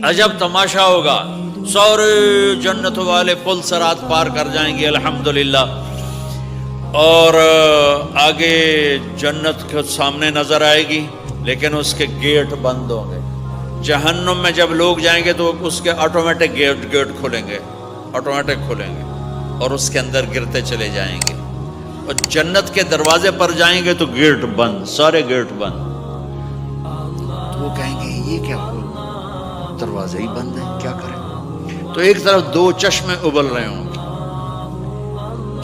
عجب تماشا ہوگا، سارے جنت والے پل سرات پار کر جائیں گے الحمدللہ، اور آگے جنت کے سامنے نظر آئے گی لیکن اس کے گیٹ بند ہوں گے۔ جہنم میں جب لوگ جائیں گے تو اس کے آٹومیٹک گیٹ کھلیں گے، آٹومیٹک کھلیں گے اور اس کے اندر گرتے چلے جائیں گے، اور جنت کے دروازے پر جائیں گے تو گیٹ بند، سارے گیٹ بند۔ تو وہ کہیں گے یہ کیا ہوا، دروازے ہی بند ہیں، کیا کریں؟ تو ایک طرف دو چشمے ابل رہے ہوں گے،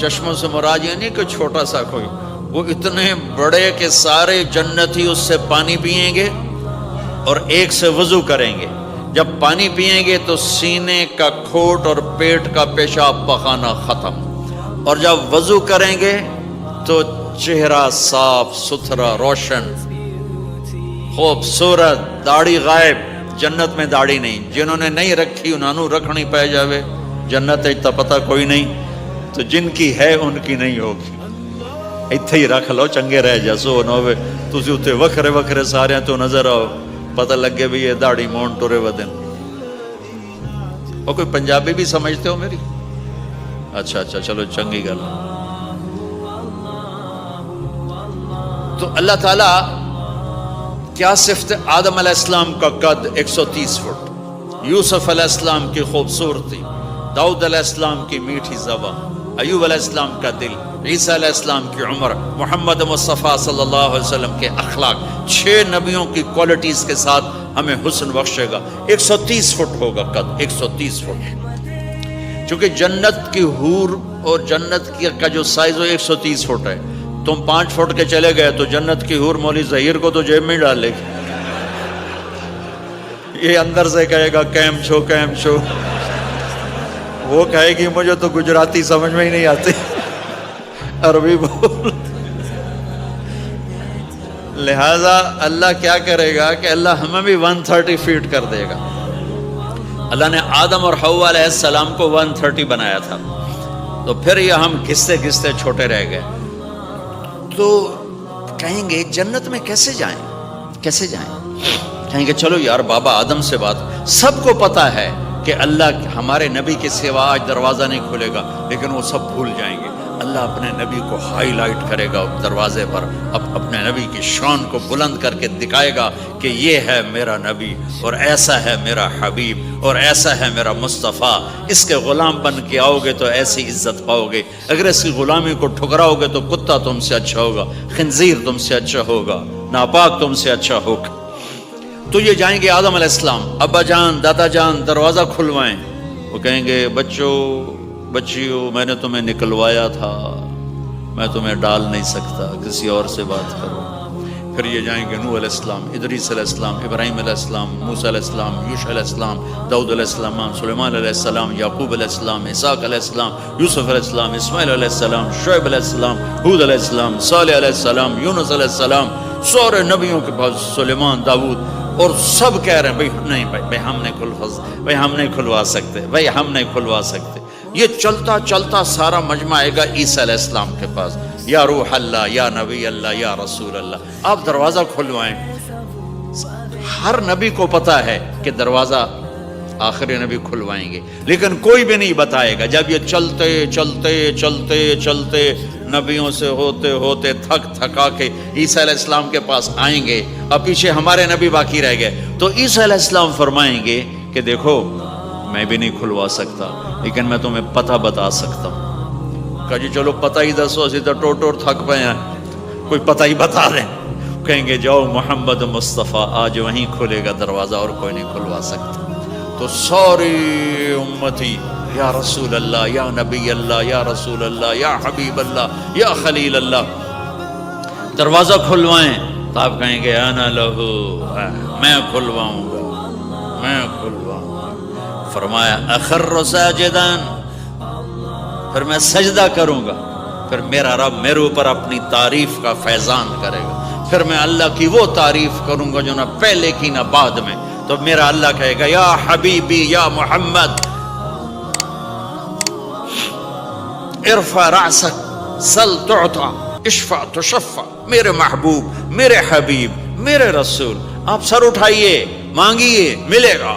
چشموں سے مراد یہ نہیں کہ چھوٹا سا کوئی، وہ اتنے بڑے کہ سارے جنتی اس سے پانی پئیں گے اور ایک سے وضو کریں گے۔ جب پانی پئیں گے تو سینے کا کھوٹ اور پیٹ کا پیشاب پخانا ختم، اور جب وضو کریں گے تو چہرہ صاف ستھرا روشن خوبصورت، داڑھی غائب۔ جنت میں داڑھی نہیں، جنہوں نے نہیں رکھی انہوں نے رکھنی پہ جاوے، جنت تا پتہ کوئی نہیں، تو جن کی ہے ان کی نہیں ہوگی۔ ایتھے ہی رکھ لو، چنگے رہ جیسو نہ ہوئے تسی اتنے وکھرے وکھرے سارے تو نظر آؤ، پتہ لگے بھی یہ داڑھی مون ٹورے ودن۔ اور کوئی پنجابی بھی سمجھتے ہو میری؟ اچھا چلو چنگی گل۔ تو اللہ تعالیٰ کیا صفت؟ آدم علیہ السلام کا قد 130 فٹ، یوسف علیہ السلام کی خوبصورتی، داؤد علیہ السلام کی میٹھی زبان، ایوب علیہ السلام کا دل، عیسیٰ علیہ السلام کی عمر، محمد مصطفیٰ صلی اللہ علیہ وسلم کے اخلاق، 6 نبیوں کی کوالٹیز کے ساتھ ہمیں حسن بخشے گا۔ 130 فٹ ہوگا قد، 130 فٹ، چونکہ جنت کی حور اور جنت کا جو سائز ہے 130 فٹ ہے۔ تم 5 فٹ کے چلے گئے تو جنت کی حور مولی ظہیر کو تو جیب میں ڈالے گی، یہ اندر سے کہے گا کیم چھو، وہ کہے گی مجھے تو گجراتی سمجھ میں ہی نہیں آتی، عربی بول۔ لہذا اللہ کیا کرے گا کہ اللہ ہمیں بھی 130 فیٹ کر دے گا۔ اللہ نے آدم اور حوا علیہ السلام کو 130 بنایا تھا، تو پھر یہ ہم گھستے گھستے چھوٹے رہ گئے۔ تو کہیں گے جنت میں کیسے جائیں؟ کہیں گے چلو یار بابا آدم سے بات، سب کو پتا ہے کہ اللہ ہمارے نبی کے سوا آج دروازہ نہیں کھلے گا، لیکن وہ سب بھول جائیں گے۔ اللہ اپنے نبی کو ہائی لائٹ کرے گا دروازے پر، اپنے نبی کی شان کو بلند کر کے دکھائے گا کہ یہ ہے میرا نبی، اور ایسا ہے میرا حبیب، اور ایسا ہے میرا مصطفیٰ۔ اس کے غلام بن کے آؤ گے تو ایسی عزت پاؤ گے، اگر اس کی غلامی کو ٹھکراؤ گے تو کتا تم سے اچھا ہوگا، خنزیر تم سے اچھا ہوگا، ناپاک تم سے اچھا ہوگا۔ تو یہ جائیں گے آدم علیہ السلام، ابا جان دادا جان دروازہ کھلوائیں۔ وہ کہیں گے بچیو میں نے تمہیں نکلوایا تھا، میں تمہیں ڈال نہیں سکتا، کسی اور سے بات کرو۔ پھر یہ جائیں گے نوح علیہ السلام، ادریس علیہ السلام، ابراہیم علیہ السلام، موسیٰ علیہ السلام، یوشع علیہ السلام، داؤد علیہ السلام، سلیمان علیہ السلام، یعقوب علیہ السلام، اسحاق علیہ السلام، یوسف علیہ السلام، اسماعیل علیہ السلام، شعیب علیہ السلام، ہود علیہ السلام، صالح علیہ السلام، یونس علیہ السلام، سارے نبیوں کے پاس، سلیمان، داؤد، اور سب کہہ رہے ہیں بھائی ہم نہیں کھلوا سکتے۔ یہ چلتا چلتا سارا مجمع آئے گا عیسیٰ علیہ السلام کے پاس، یا روح اللہ، یا نبی اللہ، یا رسول اللہ، آپ دروازہ کھلوائیں۔ ہر نبی کو پتا ہے کہ دروازہ آخری نبی کھلوائیں گے، لیکن کوئی بھی نہیں بتائے گا۔ جب یہ چلتے چلتے چلتے چلتے نبیوں سے ہوتے ہوتے تھکا کے عیسیٰ علیہ السلام کے پاس آئیں گے، اب پیچھے ہمارے نبی باقی رہ گئے، تو عیسیٰ علیہ السلام فرمائیں گے کہ دیکھو میں بھی نہیں کھلوا سکتا، لیکن میں تمہیں پتہ بتا سکتا ہوں۔ کہا جی چلو پتہ ہی دسو، اسی تو ٹور تھک پئے ہیں، کوئی پتہ ہی بتا دیں۔ کہیں گے جاؤ محمد مصطفیٰ، آج وہیں کھلے گا دروازہ، اور کوئی نہیں کھلوا سکتا۔ تو ساری امتی یا رسول اللہ، یا نبی اللہ، یا رسول اللہ، یا حبیب اللہ، یا خلیل اللہ، دروازہ کھلوائیں۔ تو آپ کہیں گے انا لہو، میں کھلواؤں گا۔ فرمایا اخر ساجدان، پھر میں سجدہ کروں گا، پھر میرا رب میرے اوپر اپنی تعریف کا فیضان کرے گا، پھر میں اللہ کی وہ تعریف کروں گا جو نہ پہلے کی نہ بعد میں۔ تو میرا اللہ کہے گا یا حبیبی یا محمد ارفع رأسک سل تعطا اشفع تشفع، میرے محبوب، میرے حبیب، میرے رسول، آپ سر اٹھائیے، مانگیے، ملے گا۔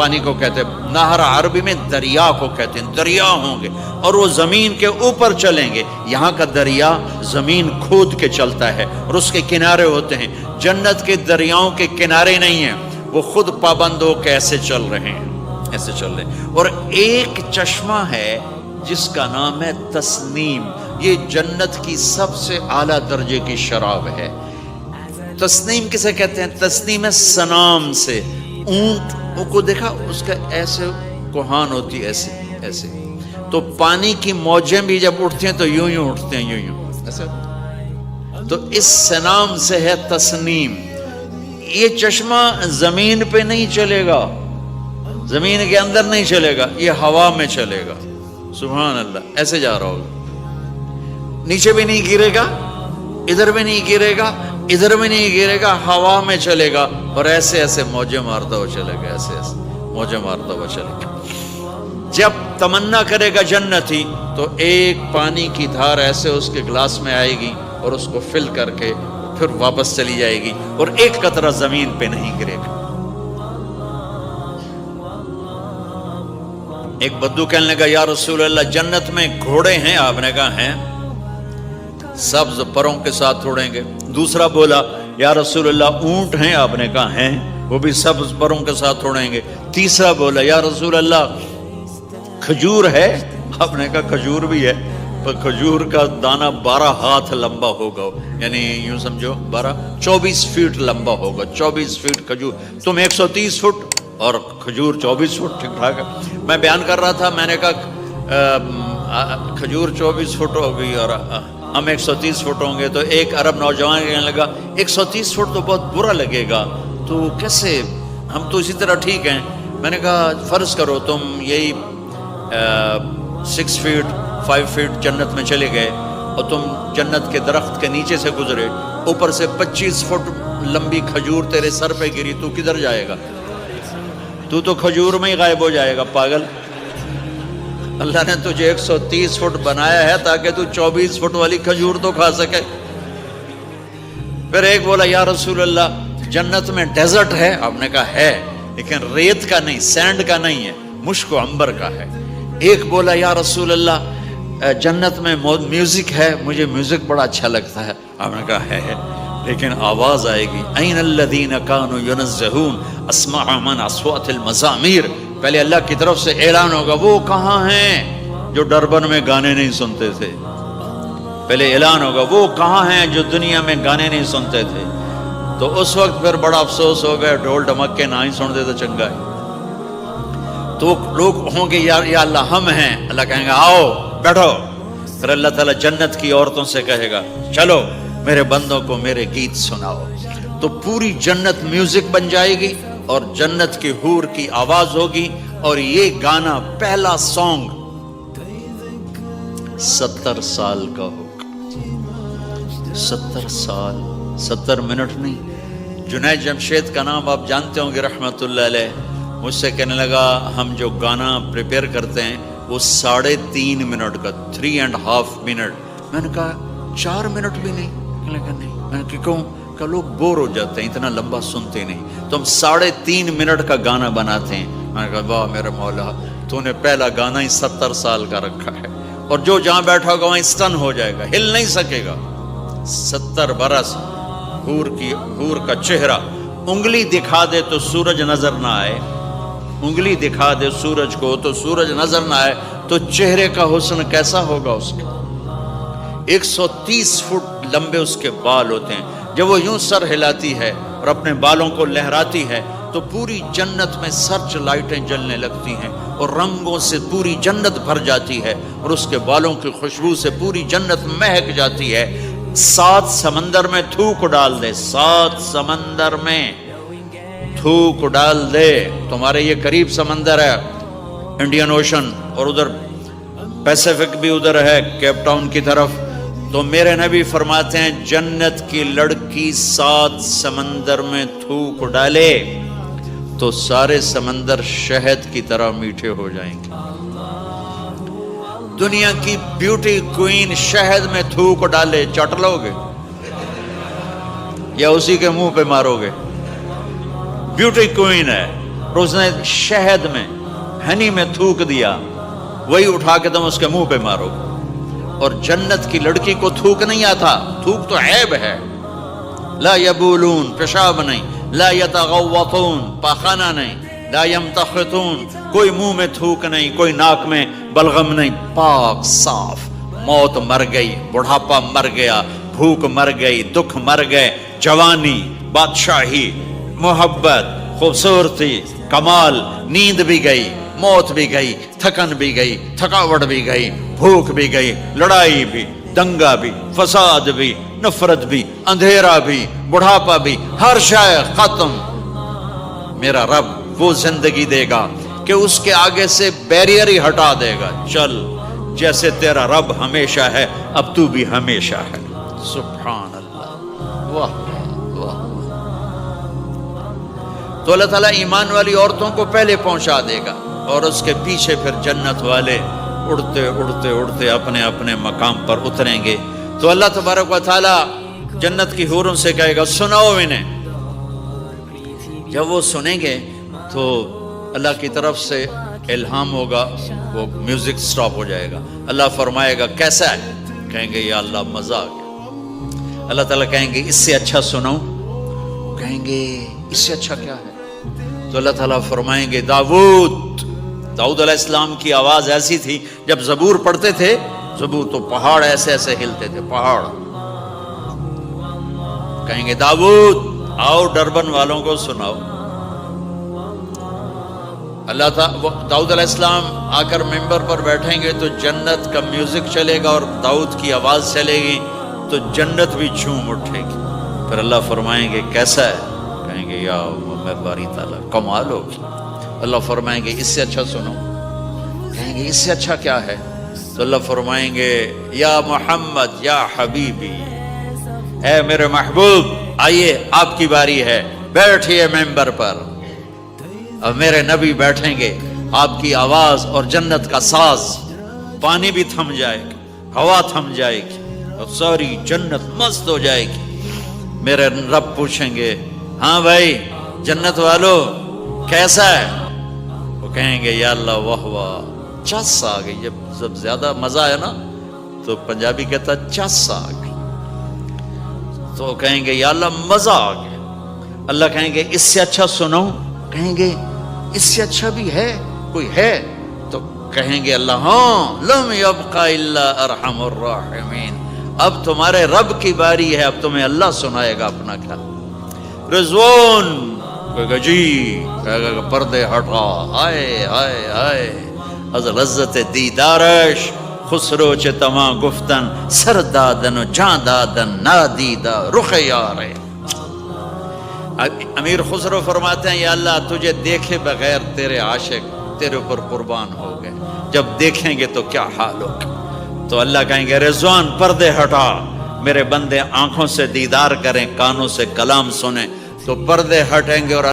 پانی کو کہتے ہیں، نہر عربی میں دریا کو کہتے ہیں، دریا ہوں گے اور وہ زمین کے اوپر چلیں گے۔ یہاں کا دریا زمین کھود کے چلتا ہے اور اس کے کنارے ہوتے ہیں۔ جنت کے دریاؤں کے کنارے نہیں ہیں، وہ خود پابند ہو کے ایسے چل رہے ہیں، ایسے چل رہے ہیں۔ اور ایک چشمہ ہے جس کا نام ہے تسنیم، یہ جنت کی سب سے اعلیٰ درجے کی شراب ہے۔ تسنیم کسے کہتے ہیں؟ تسنیم ہے سنام سے، اونٹ کو دیکھا اس کا ایسے کوہان ہوتی ہے، ایسے ایسے، تو پانی کی موجیں بھی جب اٹھتی ہیں تو یوں یوں اٹھتے ہیں، یوں یوں ایسے، تو اس سنام سے ہے تسنیم۔ یہ چشمہ زمین پہ نہیں چلے گا، زمین کے اندر نہیں چلے گا، یہ ہوا میں چلے گا۔ سبحان اللہ، ایسے جا رہا ہوگا، نیچے بھی نہیں گرے گا، ادھر بھی نہیں گرے گا، ادھر بھی نہیں گرے گا، ہوا میں چلے گا اور ایسے ایسے موجیں مارتا ہوا چلے گا، ایسے ایسے موجیں مارتا ہوا چلے گا۔ جب تمنا کرے گا جنتی تو ایک پانی کی دھار ایسے اس کے گلاس میں آئے گی اور اس کو فل کر کے پھر واپس چلی جائے گی اور ایک قطرہ زمین پہ نہیں گرے گا۔ ایک بدو کہنے لگا یا رسول اللہ جنت میں گھوڑے ہیں؟ آپ نے کہا ہیں، سبز پروں کے ساتھ اڑیں گے۔ دوسرا بولا یا رسول اللہ اونٹ ہیں؟ آپ نے کہا ہیں، وہ بھی سبز پروں کے ساتھ اڑیں گے۔ تیسرا بولا یا رسول اللہ کھجور ہے؟ آپ نے کہا کھجور بھی ہے، پر کھجور کا دانہ 12 ہاتھ لمبا ہوگا، یعنی یوں سمجھو 24 فٹ لمبا ہوگا، 24 فٹ کھجور، تم 130 فٹ اور کھجور 24 فٹ، ٹھیک ٹھاک ہے۔ میں بیان کر رہا تھا، میں نے کہا کھجور 24 فٹ ہو گئی اور ہم 130 فٹ ہوں گے، تو ایک عرب نوجوان کہنے لگا 130 فٹ تو بہت برا لگے گا، تو کیسے، ہم تو اسی طرح ٹھیک ہیں۔ میں نے کہا فرض کرو تم یہی 6 فٹ 5 فٹ جنت میں چلے گئے اور تم جنت کے درخت کے نیچے سے گزرے، اوپر سے 25 فٹ لمبی کھجور تیرے سر پہ گری، تو کدھر جائے گا؟ تو کھجور میں ہی غائب ہو جائے گا، پاگل۔ اللہ نے تجھے 130 فٹ بنایا ہے تاکہ تو 24 فٹ والی کھجور تو کھا سکے۔ پھر ایک بولا یا رسول اللہ جنت میں ڈیزرٹ ہے؟ آپ نے کہا ہے، لیکن ریت کا نہیں، سینڈ کا نہیں ہے، مشک و عنبر کا ہے۔ ایک بولا یا رسول اللہ جنت میں میوزک ہے؟ مجھے میوزک بڑا اچھا لگتا ہے۔ آپ نے کہا ہے، لیکن آواز آئے گی این الذین کانوا ینزہون اسمع من اصوات المزامیر، پہلے اللہ کی طرف سے اعلان ہوگا وہ کہاں ہیں جو ڈربن میں گانے نہیں سنتے تھے، پہلے اعلان ہوگا وہ کہاں ہیں جو دنیا میں گانے نہیں سنتے تھے، تو اس وقت پھر بڑا افسوس ہوگا، ڈھول ڈھمکے نہ ہی سنتے تو چنگا ہے۔ تو لوگ ہوں گے یا اللہ ہم ہیں، اللہ کہیں گا آؤ بیٹھو، پھر اللہ تعالیٰ جنت کی عورتوں سے کہے گا چلو میرے بندوں کو میرے گیت سناؤ، تو پوری جنت میوزک بن جائے گی اور جنت کی حور کی آواز ہوگی، اور یہ گانا پہلا سانگ 70 سال کا ہوگا۔ 70 سال، 70 منٹ نہیں۔ جنید جمشید کا نام آپ جانتے ہوں گے رحمت اللہ علیہ، مجھ سے کہنے لگا ہم جو گانا پریپیئر کرتے ہیں وہ 3.5 منٹ کا، 3.5 منٹ۔ میں نے کہا 4 منٹ بھی نہیں؟ کہنے لگا نہیں۔ میں نے کہا کیوں؟ کہ لوگ بور ہو جاتے ہیں، اتنا لمبا سنتے نہیں، تو ہم 3.5 منٹ کا گانا بناتے ہیں۔ میں نے کہا واہ میرے مولا، تو نے پہلا گانا ہی 70 سال کا رکھا ہے، اور جو جہاں بیٹھا ہوگا وہاں اسٹن ہو جائے گا، ہل نہیں سکے گا۔ 70 برس حور کا چہرہ، انگلی دکھا دے تو سورج نظر نہ آئے، انگلی دکھا دے سورج کو تو سورج نظر نہ آئے، تو چہرے کا حسن کیسا ہوگا اس کا۔ 130 فٹ لمبے اس کے بال ہوتے ہیں، جب وہ یوں سر ہلاتی ہے اور اپنے بالوں کو لہراتی ہے تو پوری جنت میں سرچ لائٹیں جلنے لگتی ہیں اور رنگوں سے پوری جنت بھر جاتی ہے، اور اس کے بالوں کی خوشبو سے پوری جنت مہک جاتی ہے۔ 7 سمندر میں تھوک ڈال دے، 7 سمندر میں تھوک ڈال دے، تمہارے یہ قریب سمندر ہے انڈین اوشن، اور ادھر پیسیفک بھی ادھر ہے کیپ ٹاؤن کی طرف، تو میرے نبی فرماتے ہیں جنت کی لڑکی 7 سمندر میں تھوک ڈالے تو سارے سمندر شہد کی طرح میٹھے ہو جائیں گے۔ دنیا کی بیوٹی کوئین شہد میں تھوک ڈالے، چٹ لو گے یا اسی کے منہ پہ مارو گے؟ بیوٹی کوئین ہے، اور اس نے شہد میں ہنی میں تھوک دیا، وہی اٹھا کے تم اس کے منہ پہ مارو۔ اور جنت کی لڑکی کو تھوک نہیں آتا، تھوک تو عیب ہے۔ لا یبولون، پیشاب نہیں، لا یتغوطون، پاخانہ نہیں، لا یمتخطون، کوئی منہ میں تھوک نہیں، کوئی ناک میں بلغم نہیں، پاک صاف۔ موت مر گئی، بڑھاپا مر گیا، بھوک مر گئی، دکھ مر گئے، جوانی، بادشاہی، محبت، خوبصورتی، کمال، نیند بھی گئی، موت بھی گئی، تھکن بھی گئی، تھکاوٹ بھی گئی، بھوک بھی گئی، لڑائی بھی، دنگا بھی، فساد بھی، نفرت بھی، اندھیرا بھی، بڑھاپا بھی، ہر شے ختم۔ میرا رب وہ زندگی دے گا کہ اس کے آگے سے بیریئر ہی ہٹا دے گا، چل جیسے تیرا رب ہمیشہ ہے اب تو بھی ہمیشہ ہے۔ سبحان اللہ، واہ واہ۔ تو اللہ تعالیٰ ایمان والی عورتوں کو پہلے پہنچا دے گا اور اس کے پیچھے پھر جنت والے اڑتے اڑتے اڑتے اپنے اپنے مقام پر اتریں گے۔ تو اللہ تبارک و تعالیٰ جنت کی حوروں سے کہے گا سناؤ انہیں۔ جب وہ سنیں گے تو اللہ کی طرف سے الہام ہوگا، وہ میوزک سٹاپ ہو جائے گا، اللہ فرمائے گا کیسا ہے؟ کہیں گے یا اللہ مزہ آ گیا۔ اللہ تعالیٰ کہیں گے اس سے اچھا سناؤں؟ کہیں گے اس سے اچھا کیا ہے؟ تو اللہ تعالیٰ فرمائیں گے داؤد علیہ السلام کی آواز ایسی تھی، جب زبور پڑھتے تھے، زبور تو پہاڑ ایسے ایسے ہلتے تھے، پہاڑ۔ کہیں گے داؤد آؤ ڈربن والوں کو سناؤ۔ اللہ تعالیٰ داؤد علیہ السلام آ کر ممبر پر بیٹھیں گے تو جنت کا میوزک چلے گا اور داؤد کی آواز چلے گی تو جنت بھی جھوم اٹھے گی۔ پھر اللہ فرمائیں گے کیسا ہے؟ کہیں گے یا میں باری تعالیٰ کمال ہوگی۔ اللہ فرمائیں گے اس سے اچھا سنو۔ کہیں گے اس سے اچھا کیا ہے؟ تو اللہ فرمائیں گے یا محمد یا حبیبی، اے میرے محبوب آئیے آپ کی باری ہے، بیٹھیے ممبر پر۔ اب میرے نبی بیٹھیں گے، آپ کی آواز اور جنت کا ساز، پانی بھی تھم جائے گا، ہوا تھم جائے گی اور ساری جنت مست ہو جائے گی۔ میرے رب پوچھیں گے ہاں بھائی جنت والو کیسا ہے؟ وہ کہیں گے یا اللہ واہ واہ، چس آ گئی۔ جب زیادہ مزہ ہے نا تو پنجابی کہتا چس آ گئی، تو کہیں گے یا اللہ مزہ آ گیا۔ اللہ کہیں گے اس سے اچھا سناؤں؟ کہیں گے اس سے اچھا بھی ہے، کوئی ہے؟ تو کہیں گے اللہ ہاں لم یبقى الا ارحم الراحمین، اب تمہارے رب کی باری ہے، اب تمہیں اللہ سنائے گا اپنا کلام۔ رضوان کہے گا جی، کہے گا پردے ہٹا، آئے آئے آئے از لذت دیدارش خسرو چه تما گفتن سر دادن و جان دادن نادیدہ رخ یارے۔ امیر خسرو فرماتے ہیں یا اللہ تجھے دیکھے بغیر تیرے عاشق تیرے اوپر قربان ہو گئے، جب دیکھیں گے تو کیا حال ہوگا؟ تو اللہ کہیں گے رضوان پردے ہٹا، میرے بندے آنکھوں سے دیدار کریں، کانوں سے کلام سنیں، تو پردے ہٹیں گے اور